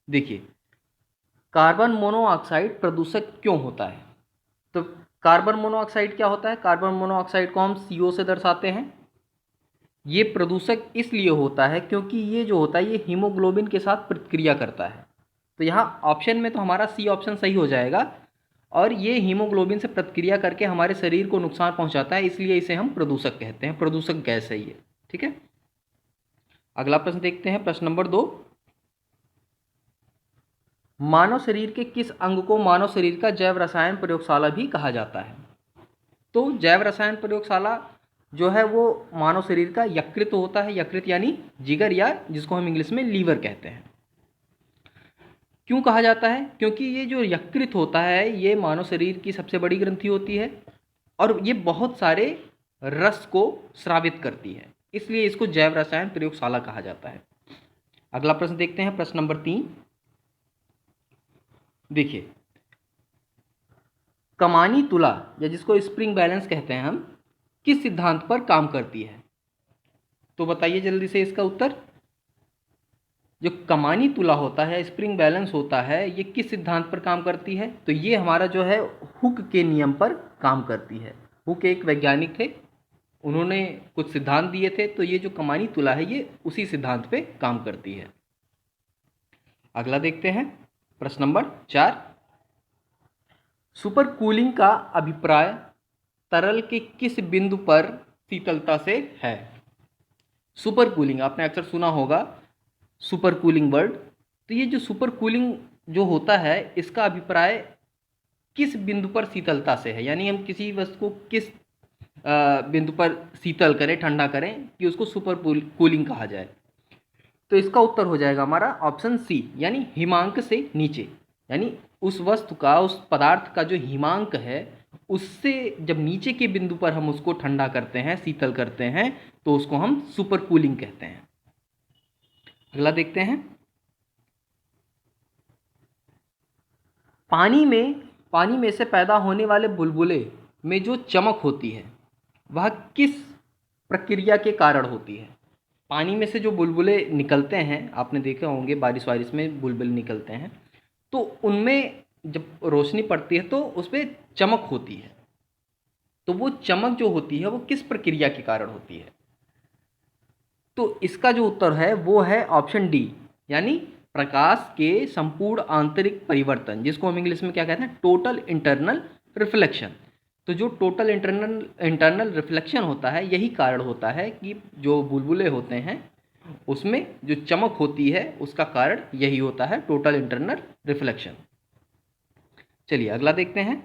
देखिए, carbon monoxide प्रदूषक क्यों होता है? तो कार्बन मोनोऑक्साइड क्या होता है? कार्बन मोनोऑक्साइड को हम CO से दर्शाते हैं। ये प्रदूषक इसलिए होता है क्योंकि ये जो होता है ये हीमोग्लोबिन के साथ प्रतिक्रिया करता है। तो यहाँ ऑप्शन में तो हमारा सी ऑप्शन सही हो जाएगा। और ये हीमोग्लोबिन से प्रतिक्रिया करके हमारे शरीर को नुकसान पहुंचाता है, इसलिए इसे हम प्रदूषक कहते हैं। प्रदूषक गैस है ये। ठीक है, अगला प्रश्न देखते हैं, प्रश्न नंबर 2। मानव शरीर के किस अंग को मानव शरीर का जैव रसायन प्रयोगशाला भी कहा जाता है? तो जैव रसायन प्रयोगशाला जो है वो मानव शरीर का यकृत होता है। यकृत यानी जिगर, या जिसको हम इंग्लिश में लीवर कहते हैं। क्यों कहा जाता है? क्योंकि ये जो यकृत होता है ये मानव शरीर की सबसे बड़ी ग्रंथि होती है और ये बहुत सारे रस को स्रावित करती है, इसलिए इसको जैव रसायन प्रयोगशाला कहा जाता है। अगला प्रश्न देखते हैं, प्रश्न नंबर 3। देखिए, कमानी तुला या जिसको स्प्रिंग बैलेंस कहते हैं हम, किस सिद्धांत पर काम करती है? तो बताइए जल्दी से इसका उत्तर। जो कमानी तुला होता है, स्प्रिंग बैलेंस होता है, ये किस सिद्धांत पर काम करती है? तो ये हमारा जो है हुक के नियम पर काम करती है। हुक एक वैज्ञानिक थे, उन्होंने कुछ सिद्धांत दिए थे, तो ये जो कमानी तुला है ये उसी सिद्धांत पे काम करती है। अगला देखते हैं, प्रश्न नंबर 4। सुपर कूलिंग का अभिप्राय तरल के किस बिंदु पर शीतलता से है? सुपर कूलिंग आपने अक्सर सुना होगा, सुपर कूलिंग वर्ड। तो ये जो सुपर कूलिंग जो होता है इसका अभिप्राय किस बिंदु पर शीतलता से है, यानी हम किसी वस्तु को किस बिंदु पर शीतल करें, ठंडा करें कि उसको सुपर कूलिंग कहा जाए। तो इसका उत्तर हो जाएगा हमारा ऑप्शन सी, यानी हिमांक से नीचे। यानी उस वस्तु का, उस पदार्थ का जो हिमांक है उससे जब नीचे के बिंदु पर हम उसको ठंडा करते हैं, शीतल करते हैं, तो उसको हम सुपर कूलिंग कहते हैं। अगला देखते हैं, पानी में से पैदा होने वाले बुलबुले में जो चमक होती है वह किस प्रक्रिया के कारण होती है? पानी में से जो बुलबुले निकलते हैं, आपने देखे होंगे बारिश वारिश में बुलबुले निकलते हैं, तो उनमें जब रोशनी पड़ती है तो उसमें चमक होती है। तो वो चमक जो होती है वो किस प्रक्रिया के कारण होती है? तो इसका जो उत्तर है वो है ऑप्शन डी, यानी प्रकाश के संपूर्ण आंतरिक परिवर्तन, जिसको हम इंग्लिश में क्या कहते हैं, टोटल इंटरनल रिफ्लेक्शन। तो जो टोटल इंटरनल रिफ्लेक्शन होता है यही कारण होता है कि जो बुलबुले होते हैं उसमें जो चमक होती है उसका कारण यही होता है, टोटल इंटरनल रिफ्लेक्शन। चलिए अगला देखते हैं,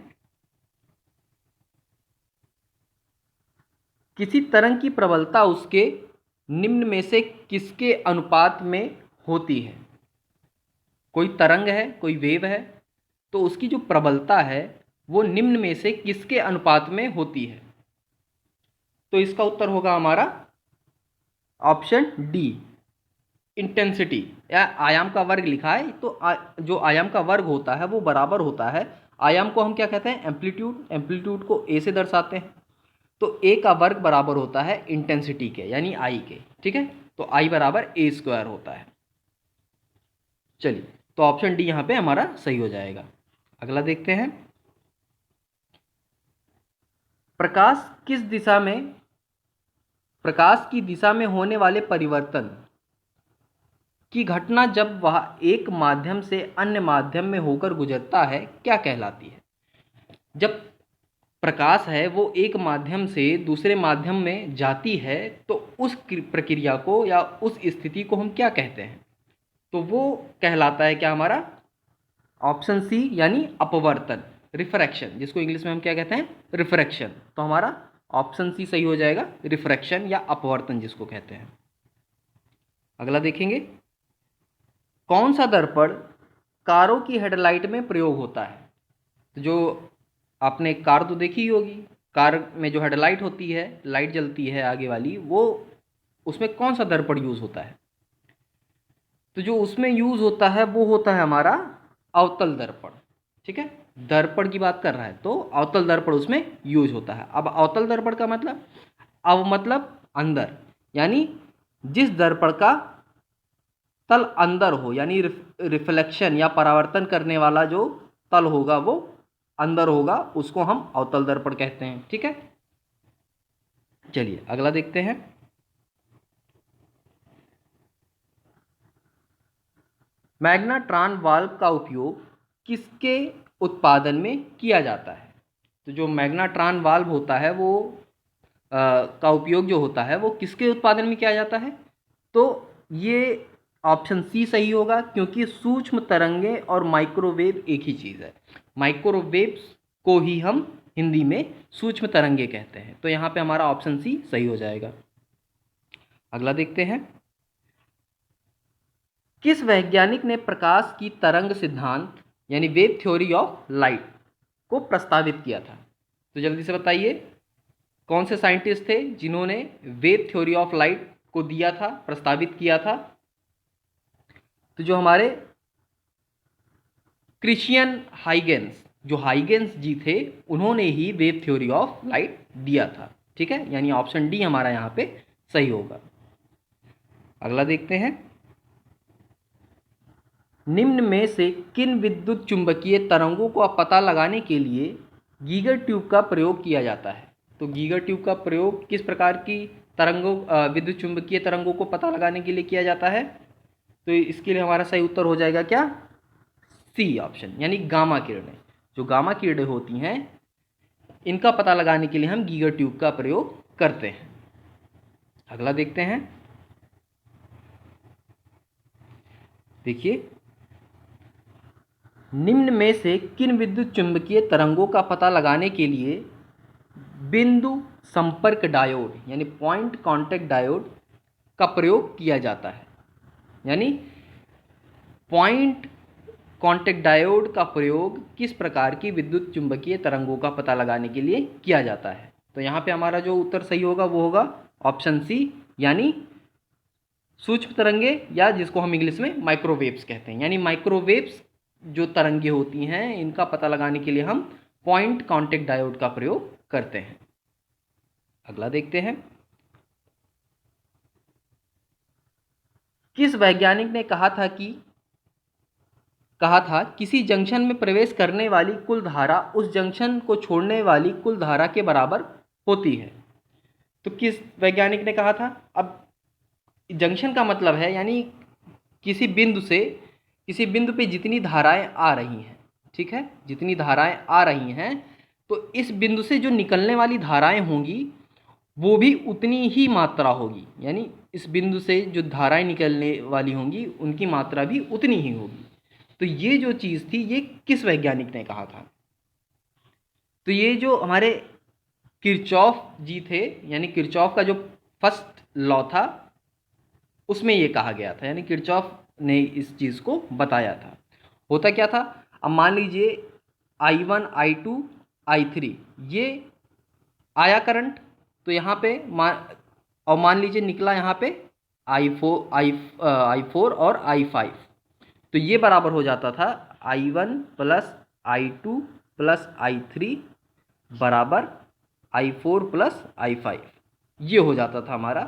किसी तरंग की प्रबलता उसके निम्न में से किसके अनुपात में होती है? कोई तरंग है, कोई वेव है, तो उसकी जो प्रबलता है वो निम्न में से किसके अनुपात में होती है? तो इसका उत्तर होगा हमारा ऑप्शन डी, इंटेंसिटी या आयाम का वर्ग लिखा है। तो जो आयाम का वर्ग होता है वो बराबर होता है, आयाम को हम क्या कहते हैं, एम्पलीट्यूड। एम्पलीट्यूड को ए से दर्शाते हैं, तो ए का वर्ग बराबर होता है इंटेंसिटी के, यानी आई के। ठीक है, तो आई बराबर ए स्क्वायर होता है। चलिए, तो ऑप्शन डी यहाँ पे हमारा सही हो जाएगा। अगला देखते हैं, प्रकाश की दिशा में होने वाले परिवर्तन की घटना जब वह एक माध्यम से अन्य माध्यम में होकर गुजरता है क्या कहलाती है? जब प्रकाश है वो एक माध्यम से दूसरे माध्यम में जाती है तो उस प्रक्रिया को या उस स्थिति को हम क्या कहते हैं? तो वो कहलाता है क्या हमारा, ऑप्शन सी, यानी अपवर्तन, रिफ्रैक्शन, जिसको इंग्लिश में हम क्या कहते हैं, रिफ्रैक्शन। तो हमारा ऑप्शन सी सही हो जाएगा, रिफ्रैक्शन या अपवर्तन जिसको कहते हैं। अगला देखेंगे, कौन सा दर्पण कारों की हेडलाइट में प्रयोग होता है? तो जो आपने कार तो देखी ही होगी, कार में जो हेडलाइट होती है, लाइट जलती है आगे वाली, वो उसमें कौन सा दर्पण यूज होता है? तो जो उसमें यूज होता है वो होता है हमारा अवतल दर्पण। ठीक है, दर्पण की बात कर रहा है तो अवतल दर्पण उसमें यूज होता है। अब अवतल दर्पण का मतलब, अव मतलब अंदर, यानी जिस दर्पण का तल अंदर हो, यानी रिफ्लेक्शन या परावर्तन करने वाला जो तल होगा वो अंदर होगा, उसको हम अवतल दर्पण कहते हैं। ठीक है, चलिए अगला देखते हैं। मैग्नेट्रॉन वाल्व का उपयोग किसके उत्पादन में किया जाता है? तो जो मैग्नेट्रॉन वाल्व होता है वो का उपयोग जो होता है वो किसके उत्पादन में किया जाता है? तो ये ऑप्शन सी सही होगा, क्योंकि सूक्ष्म तरंगे और माइक्रोवेव एक ही चीज़ है। माइक्रोवेव्स को ही हम हिंदी में सूक्ष्म तरंगे कहते हैं। तो यहाँ पे हमारा ऑप्शन सी सही हो जाएगा। अगला देखते हैं। किस वैज्ञानिक ने प्रकाश की तरंग सिद्धांत यानी वेव थ्योरी ऑफ लाइट को प्रस्तावित किया था? तो जल्दी से बताइए, कौन से साइंटिस्ट थे जिन्होंने वेव थ्योरी ऑफ लाइट को दिया था, प्रस्तावित किया था? तो जो हमारे क्रिश्चियन हाइगेंस, जो हाइगेंस जी थे, उन्होंने ही वेव थ्योरी ऑफ लाइट दिया था। ठीक है, यानी ऑप्शन डी हमारा यहाँ पे सही होगा। अगला देखते हैं। निम्न में से किन विद्युत चुंबकीय तरंगों का पता लगाने के लिए गीगर ट्यूब का प्रयोग किया जाता है? तो गीगर ट्यूब का प्रयोग किस प्रकार की तरंगों, विद्युत चुंबकीय तरंगों को पता लगाने के लिए किया जाता है? तो इसके लिए हमारा सही उत्तर हो जाएगा क्या? सी ऑप्शन, यानी गामा किरणें। जो गामा किरणें होती हैं, इनका पता लगाने के लिए हम गीगर ट्यूब का प्रयोग करते हैं। अगला देखते हैं। देखिए, निम्न में से किन विद्युत चुंबकीय तरंगों का पता लगाने के लिए बिंदु संपर्क डायोड यानी पॉइंट कांटेक्ट डायोड का प्रयोग किया जाता है? यानी पॉइंट कांटेक्ट डायोड का प्रयोग किस प्रकार की विद्युत चुंबकीय तरंगों का पता लगाने के लिए किया जाता है? तो यहाँ पे हमारा जो उत्तर सही होगा वो होगा ऑप्शन सी, यानी सूक्ष्म तरंगे, या जिसको हम इंग्लिश में माइक्रोवेव्स कहते हैं। यानी माइक्रोवेव्स जो तरंगे होती हैं, इनका पता लगाने के लिए हम पॉइंट कांटेक्ट डायोड का प्रयोग करते हैं। अगला देखते हैं। किस वैज्ञानिक ने कहा था किसी जंक्शन में प्रवेश करने वाली कुल धारा उस जंक्शन को छोड़ने वाली कुल धारा के बराबर होती है? तो किस वैज्ञानिक ने कहा था? अब जंक्शन का मतलब है यानी किसी बिंदु पे जितनी धाराएं आ रही हैं, ठीक है, जितनी धाराएं आ रही हैं, तो इस बिंदु से जो निकलने वाली धाराएं होंगी वो भी उतनी ही मात्रा होगी। यानी इस बिंदु से जो धाराएं निकलने वाली होंगी उनकी मात्रा भी उतनी ही होगी। तो ये जो चीज़ थी, ये किस वैज्ञानिक ने कहा था? तो ये जो हमारे किरचॉफ जी थे, यानी किरचॉफ का जो फर्स्ट लॉ था उसमें ये कहा गया था, यानी किरचॉफ ने इस चीज़ को बताया था। होता क्या था, अब मान लीजिए I1 I2 I3 ये आया करंट, तो यहाँ पे मान लीजिए निकला यहाँ पे I4 और I5, तो ये बराबर हो जाता था I1 plus I2 plus I3 बराबर I4 प्लस I5, ये हो जाता था हमारा।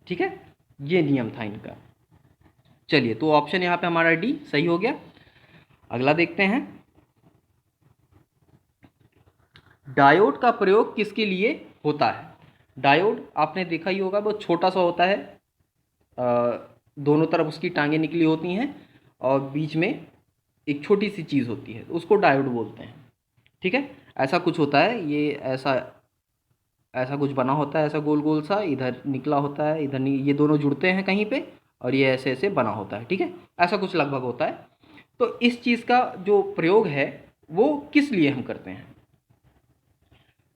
ठीक है, ये नियम था इनका। चलिए, तो ऑप्शन यहाँ पे हमारा डी सही हो गया। अगला देखते हैं। डायोड का प्रयोग किसके लिए होता है? डायोड आपने देखा ही होगा, बहुत छोटा सा होता है, दोनों तरफ उसकी टांगें निकली होती हैं और बीच में एक छोटी सी चीज़ होती है, उसको डायोड बोलते हैं। ठीक है, ऐसा कुछ होता है, ये ऐसा कुछ बना होता है, ऐसा गोल गोल सा, इधर निकला होता है, इधर नहीं, ये दोनों जुड़ते हैं कहीं पे और ये ऐसे ऐसे बना होता है। ठीक है, ऐसा कुछ लगभग होता है। तो इस चीज़ का जो प्रयोग है वो किस लिए हम करते हैं?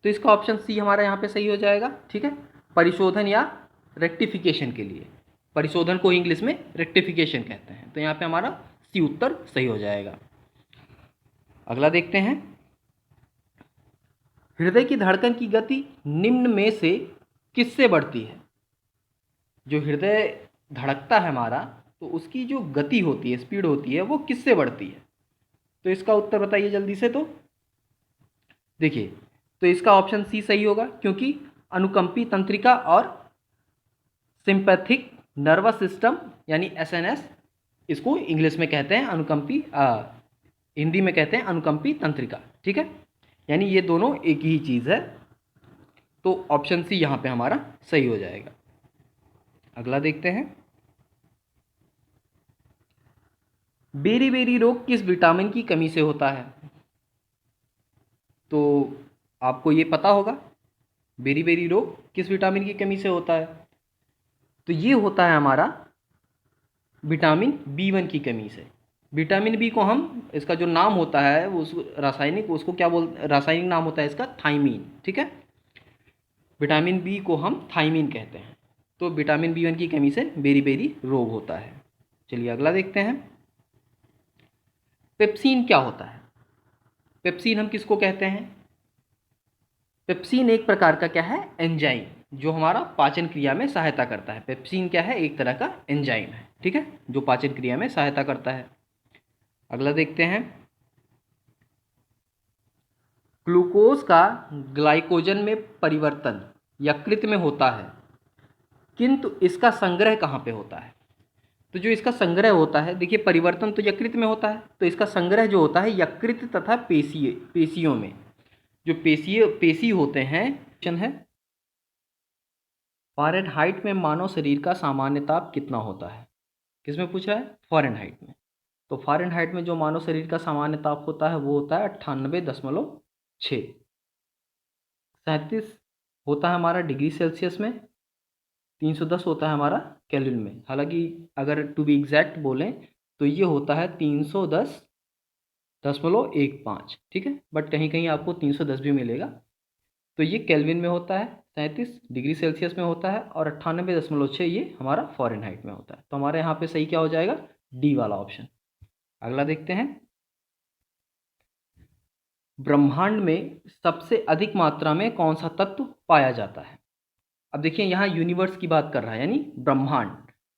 तो इसका ऑप्शन सी हमारा यहाँ पे सही हो जाएगा। ठीक है, परिशोधन या रेक्टिफिकेशन के लिए। परिशोधन को इंग्लिश में रेक्टिफिकेशन कहते हैं। तो यहाँ पे हमारा सी उत्तर सही हो जाएगा। अगला देखते हैं। हृदय की धड़कन की गति निम्न में से किससे बढ़ती है? जो हृदय धड़कता है हमारा, तो उसकी जो गति होती है, स्पीड होती है, वो किससे बढ़ती है? तो इसका उत्तर बताइए जल्दी से। तो देखिए, तो इसका ऑप्शन सी सही होगा, क्योंकि अनुकंपी तंत्रिका और सिंपैथिक नर्वस सिस्टम यानी एसएनएस, इसको इंग्लिश में कहते हैं अनुकंपी, हिंदी में कहते हैं अनुकंपी तंत्रिका, ठीक है। यानी ये दोनों एक ही चीज़ है, तो ऑप्शन सी यहाँ पे हमारा सही हो जाएगा। अगला देखते हैं, बेरी रोग किस विटामिन की कमी से होता है? तो आपको ये पता होगा बेरी रोग किस विटामिन की कमी से होता है। तो ये होता है हमारा विटामिन B1 की कमी से। विटामिन बी को हम, इसका जो नाम होता है वो उस रासायनिक, उसको क्या रासायनिक नाम होता है इसका थाइमीन, ठीक है। विटामिन बी को हम थाइमीन कहते हैं। तो विटामिन B1 की कमी से बेरी रोग होता है। चलिए अगला देखते हैं, पेप्सिन क्या होता है? पेप्सिन हम किसको कहते हैं? पेप्सिन एक प्रकार का क्या है, एंजाइम, जो हमारा पाचन क्रिया में सहायता करता है। पेप्सिन क्या है, एक तरह का एंजाइम है, ठीक है, जो पाचन क्रिया में सहायता करता है। अगला देखते हैं, ग्लूकोज का ग्लाइकोजन में परिवर्तन यकृत में होता है, किंतु इसका संग्रह कहाँ पे होता है? तो जो इसका संग्रह होता है, देखिए परिवर्तन तो यकृत में होता है, तो इसका संग्रह जो होता है यकृत तथा पेशियों में। जो पेशी होते हैं, है फ़ारेनहाइट में मानव शरीर का सामान्य ताप कितना होता है? किस में पूछ रहा है? फ़ारेनहाइट में। तो फ़ारेनहाइट में जो मानव शरीर का सामान्य ताप होता है वो होता है 98.6। 37 होता है हमारा डिग्री सेल्सियस में, 310 होता है हमारा केल्विन में। हालांकि अगर टू बी एग्जैक्ट बोलें तो ये होता है 310.15, ठीक है, बट कहीं कहीं आपको 310 भी मिलेगा। तो ये केल्विन में होता है, 37 डिग्री सेल्सियस में होता है, और 98.6 ये हमारा फ़ारेनहाइट में होता है। तो हमारे यहाँ पे सही क्या हो जाएगा? डी वाला ऑप्शन। अगला देखते हैं, ब्रह्मांड में सबसे अधिक मात्रा में कौन सा तत्व पाया जाता है? अब देखिए यहाँ यूनिवर्स की बात कर रहा है, यानी ब्रह्मांड।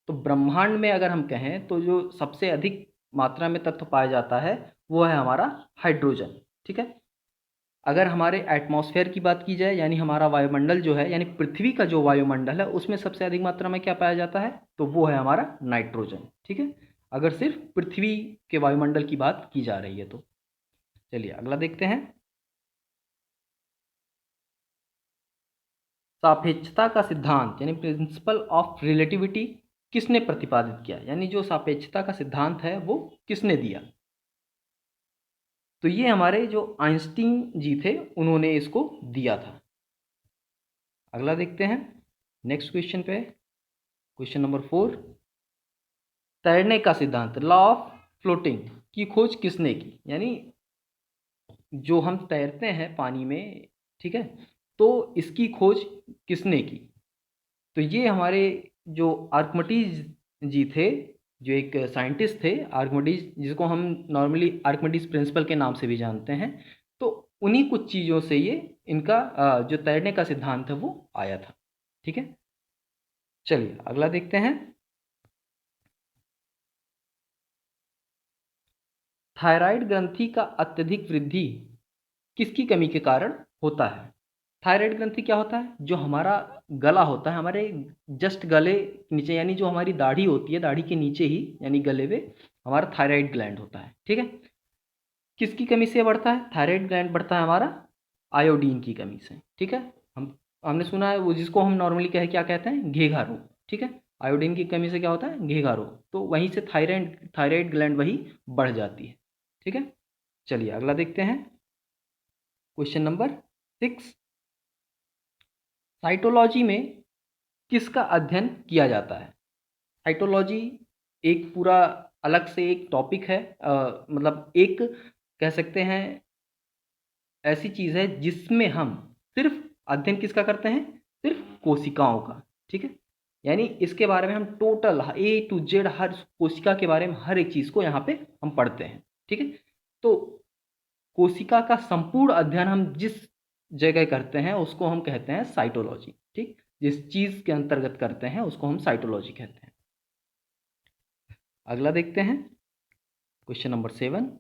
तो ब्रह्मांड में अगर हम कहें तो जो सबसे अधिक मात्रा में तत्व पाया जाता है वो है हमारा हाइड्रोजन, ठीक है। अगर हमारे एटमॉस्फेयर की बात की जाए, यानी हमारा वायुमंडल जो है, यानी पृथ्वी का जो वायुमंडल है, उसमें सबसे अधिक मात्रा में क्या पाया जाता है? तो वो है हमारा नाइट्रोजन, ठीक है, अगर सिर्फ पृथ्वी के वायुमंडल की बात की जा रही है तो। चलिए अगला देखते हैं, सापेक्षता का सिद्धांत यानी प्रिंसिपल ऑफ रिलेटिविटी किसने प्रतिपादित किया? यानी जो सापेक्षता का सिद्धांत है वो किसने दिया? तो ये हमारे जो आइंस्टीन जी थे उन्होंने इसको दिया था। अगला देखते हैं, नेक्स्ट क्वेश्चन पे, क्वेश्चन नंबर 4, तैरने का सिद्धांत लॉ ऑफ फ्लोटिंग की खोज किसने की? यानी जो हम तैरते हैं पानी में, ठीक है, तो इसकी खोज किसने की? तो ये हमारे जो आर्किमिडीज जी थे, जो एक साइंटिस्ट थे आर्किमिडीज, जिसको हम नॉर्मली आर्किमिडीज प्रिंसिपल के नाम से भी जानते हैं। तो उन्हीं कुछ चीज़ों से ये इनका जो तैरने का सिद्धांत है वो आया था, ठीक है। चलिए अगला देखते हैं, थायराइड ग्रंथि का अत्यधिक वृद्धि किसकी कमी के कारण होता है? थायराइड ग्रंथि क्या होता है? जो हमारा गला होता है, हमारे जस्ट गले नीचे, यानी जो हमारी दाढ़ी होती है, दाढ़ी के नीचे ही यानी गले पे हमारा थायराइड ग्लैंड होता है, ठीक है। किसकी कमी से बढ़ता है? थायराइड ग्लैंड बढ़ता है हमारा आयोडीन की कमी से, ठीक है। हमने सुना है वो, जिसको हम नॉर्मली क्या कहते हैं, घेघा रोग, ठीक है। आयोडीन की कमी से क्या होता है? घेघा रोग। तो वहीं से थायराइड ग्लैंड वही बढ़ जाती है, ठीक है। चलिए अगला देखते हैं, क्वेश्चन नंबर 6, साइटोलॉजी में किसका अध्ययन किया जाता है? साइटोलॉजी एक पूरा अलग से एक टॉपिक है, मतलब एक कह सकते हैं ऐसी चीज़ है जिसमें हम सिर्फ अध्ययन किसका करते हैं? सिर्फ कोशिकाओं का, ठीक है। यानी इसके बारे में हम टोटल A to Z हर कोशिका के बारे में हर एक चीज़ को यहाँ पे हम पढ़ते हैं, ठीक है। तो कोशिका का संपूर्ण अध्ययन हम जिस जगह करते हैं उसको हम कहते हैं साइटोलॉजी, ठीक। जिस चीज़ के अंतर्गत करते हैं उसको हम साइटोलॉजी कहते हैं। अगला देखते हैं, क्वेश्चन नंबर 7,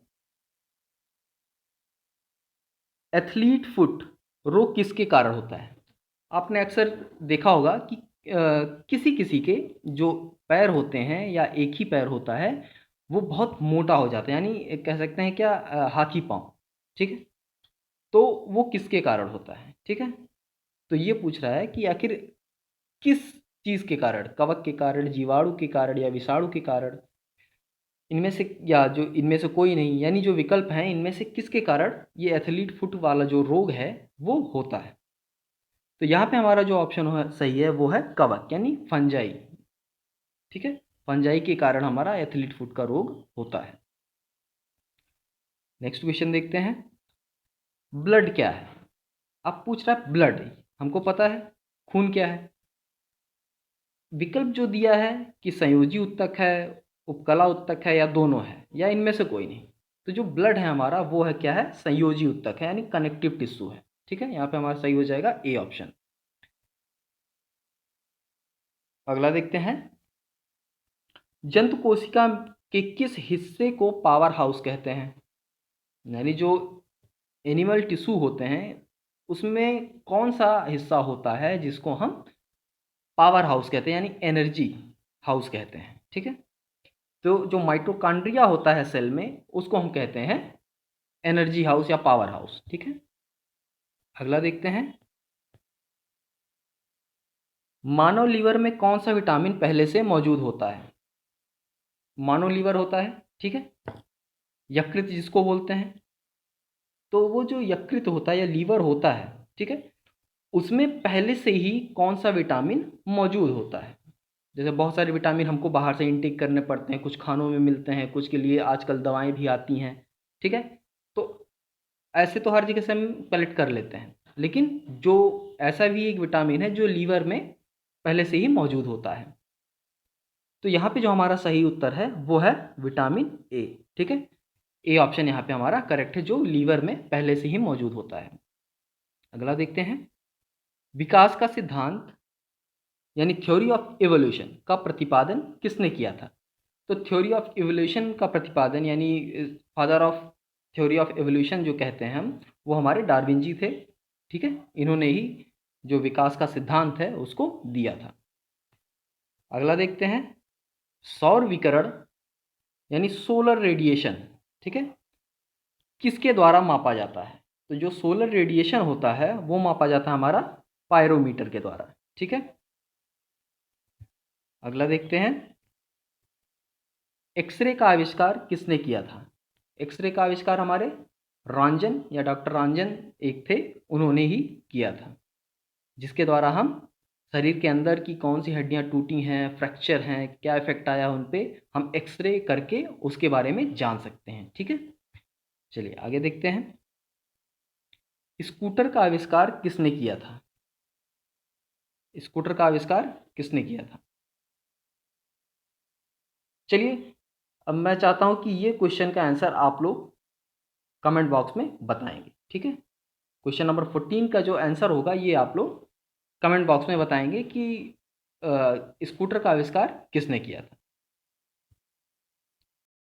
एथलीट फुट रोग किसके कारण होता है? आपने अक्सर देखा होगा कि किसी किसी के जो पैर होते हैं या एक ही पैर होता है वो बहुत मोटा हो जाता है, यानी कह सकते हैं क्या, हाथी पाँव। ठीक है, तो वो किसके कारण होता है? ठीक है, तो ये पूछ रहा है कि आखिर किस चीज़ के कारण, कवक के कारण, जीवाणु के कारण या विषाणु के कारण, इनमें से, या जो इनमें से कोई नहीं, यानी जो विकल्प हैं इनमें से किसके कारण ये एथलीट फुट वाला जो रोग है वो होता है? तो यहाँ पे हमारा जो ऑप्शन सही है वो है कवक, यानी फंजाई। ठीक है, फंजाई के कारण हमारा एथलीट फुट का रोग होता है। नेक्स्ट क्वेश्चन देखते हैं, ब्लड क्या है? अब पूछ रहा है ब्लड, हमको पता है खून क्या है। विकल्प जो दिया है कि संयोजी उत्तक है, उपकला उत्तक है, या दोनों है, या इनमें से कोई नहीं। तो जो ब्लड है हमारा वो है क्या है? संयोजी उत्तक है, यानी कनेक्टिव टिश्यू है। ठीक है, यहाँ पे हमारा सही हो जाएगा ए ऑप्शन। अगला देखते हैं, जंतु कोशिका के किस हिस्से को पावर हाउस कहते हैं? यानी जो एनिमल टिश्यू होते हैं उसमें कौन सा हिस्सा होता है जिसको हम पावर हाउस कहते हैं, यानी एनर्जी हाउस कहते हैं। ठीक है, तो जो माइटोकॉन्ड्रिया होता है सेल में उसको हम कहते हैं एनर्जी हाउस या पावर हाउस। ठीक है, अगला देखते हैं, मानव लीवर में कौन सा विटामिन पहले से मौजूद होता है? मानव लीवर होता है, ठीक है, यकृत जिसको बोलते हैं, तो वो जो यकृत होता है या लीवर होता है, ठीक है, उसमें पहले से ही कौन सा विटामिन मौजूद होता है? जैसे बहुत सारे विटामिन हमको बाहर से इनटेक करने पड़ते हैं, कुछ खानों में मिलते हैं, कुछ के लिए आजकल दवाएं भी आती हैं। ठीक है, तो ऐसे तो हर जगह से हम कलेक्ट कर लेते हैं, लेकिन जो ऐसा भी एक विटामिन है जो लीवर में पहले से ही मौजूद होता है। तो यहाँ पे जो हमारा सही उत्तर है वो है विटामिन ए। ठीक है, ए ऑप्शन यहाँ पे हमारा करेक्ट है, जो लीवर में पहले से ही मौजूद होता है। अगला देखते हैं, विकास का सिद्धांत यानी थ्योरी ऑफ इवोल्यूशन का प्रतिपादन किसने किया था? तो थ्योरी ऑफ इवोल्यूशन का प्रतिपादन यानी father of theory of evolution जो कहते हैं हम, वो हमारे डार्विन जी थे। ठीक है, इन्होंने ही जो विकास का सिद्धांत है उसको दिया था। अगला देखते हैं, सौर विकिरण यानी सोलर रेडिएशन, ठीक है, किसके द्वारा मापा जाता है? तो जो सोलर रेडिएशन होता है वो मापा जाता है हमारा पायरोमीटर के द्वारा। ठीक है, अगला देखते हैं, एक्सरे का आविष्कार किसने किया था? एक्सरे का आविष्कार हमारे रॉन्जन या डॉक्टर रॉन्जन एक थे, उन्होंने ही किया था, जिसके द्वारा हम शरीर के अंदर की कौन सी हड्डियां टूटी हैं, फ्रैक्चर हैं, क्या इफेक्ट आया उन पे, हम एक्सरे करके उसके बारे में जान सकते हैं। ठीक है, चलिए आगे देखते हैं, स्कूटर का आविष्कार किसने किया था? स्कूटर का आविष्कार किसने किया था? चलिए, अब मैं चाहता हूं कि ये क्वेश्चन का आंसर आप लोग कमेंट बॉक्स में बताएंगे। ठीक है, क्वेश्चन नंबर 14 का जो आंसर होगा ये आप लोग कमेंट बॉक्स में बताएंगे कि स्कूटर का आविष्कार किसने किया था।